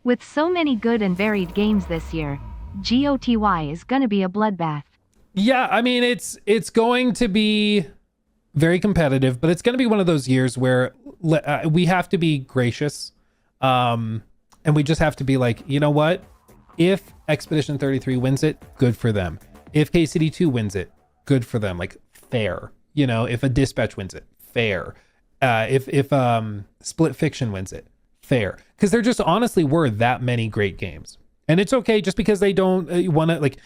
With so many good and varied games this year, GOTY is gonna be a bloodbath. Yeah, I mean, it's going to be very competitive, but it's going to be one of those years where we have to be gracious. And we just have to be like, you know what? If Expedition 33 wins it, good for them. If KCD2 wins it, good for them. Like, fair. You know, if a Dispatch wins it, fair. If Split Fiction wins it, fair. Because there just honestly were that many great games. And it's okay just because they don't want to, like,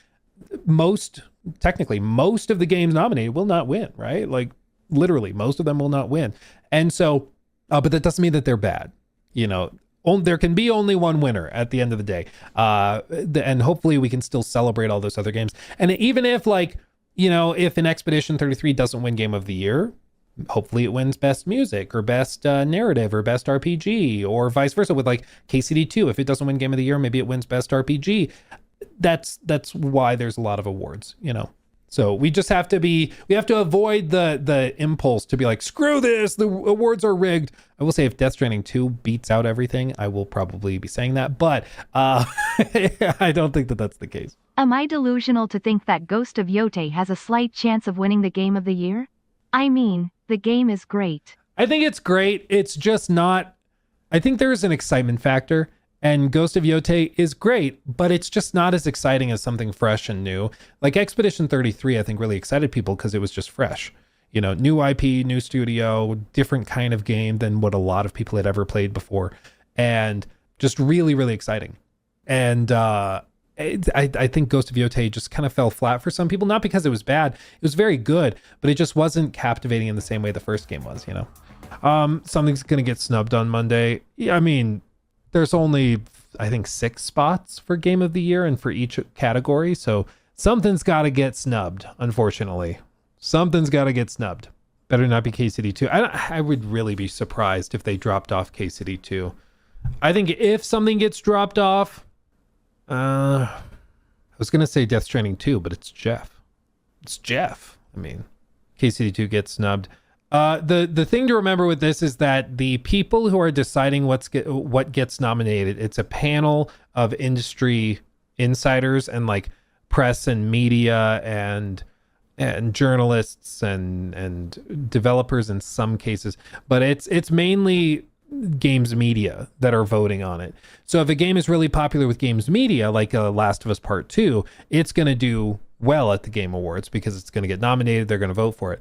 technically most of the games nominated will not win, right? Like, literally most of them will not win. And so, but that doesn't mean that they're bad. You know, there can be only one winner at the end of the day. And hopefully we can still celebrate all those other games. And even if, like, you know, if an Expedition 33 doesn't win Game of the Year, hopefully it wins Best Music or Best Narrative or Best RPG, or vice versa with like KCD2. If it doesn't win Game of the Year, maybe it wins Best RPG. That's why there's a lot of awards, you know. So we just have to avoid the impulse to be like, screw this, the awards are rigged. I will say if Death Stranding 2 beats out everything, I will probably be saying that, but I don't think that that's the case. Am I delusional to think that Ghost of Yotei has a slight chance of winning the Game of the Year? I mean, the game is great. I think it's great. It's just not, I think there's an excitement factor. And Ghost of Yotei is great, but it's just not as exciting as something fresh and new. Like Expedition 33, I think really excited people because it was just fresh. You know, new IP, new studio, different kind of game than what a lot of people had ever played before. And just really, really exciting. And I think Ghost of Yotei just kind of fell flat for some people, not because it was bad. It was very good, but it just wasn't captivating in the same way the first game was, you know. Something's going to get snubbed on Monday. Yeah, I mean, there's only, I think, 6 spots for Game of the Year and for each category. So something's got to get snubbed, unfortunately. Something's got to get snubbed. Better not be KCD2. I would really be surprised if they dropped off KCD2. I think if something gets dropped off, I was going to say Death Stranding 2, but it's Jeff. It's Jeff. I mean, KCD2 gets snubbed. The thing to remember with this is that the people who are deciding what gets nominated, it's a panel of industry insiders and like press and media and journalists and developers in some cases, but it's mainly games media that are voting on it. So if a game is really popular with games media, like Last of Us Part 2, it's going to do well at the Game Awards because it's going to get nominated. They're going to vote for it.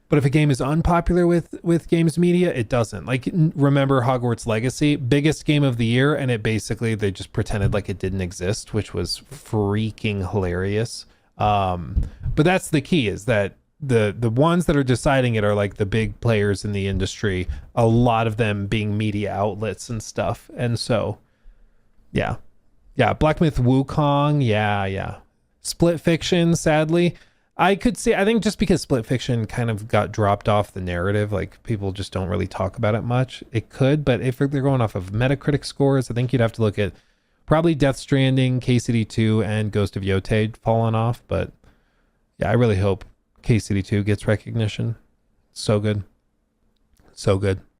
But if a game is unpopular with games media, it doesn't. Like, remember Hogwarts Legacy, biggest game of the year, and they just pretended like it didn't exist, which was freaking hilarious. But that's the key, is that the ones that are deciding it are like the big players in the industry, a lot of them being media outlets and stuff. And so, yeah. Black Myth Wukong, yeah. Split Fiction, sadly. I think just because Split Fiction kind of got dropped off the narrative, like people just don't really talk about it much, it could. But if they're going off of Metacritic scores, I think you'd have to look at probably Death Stranding, KCD2, and Ghost of Yotei falling off. But yeah, I really hope KCD2 gets recognition. So good. So good.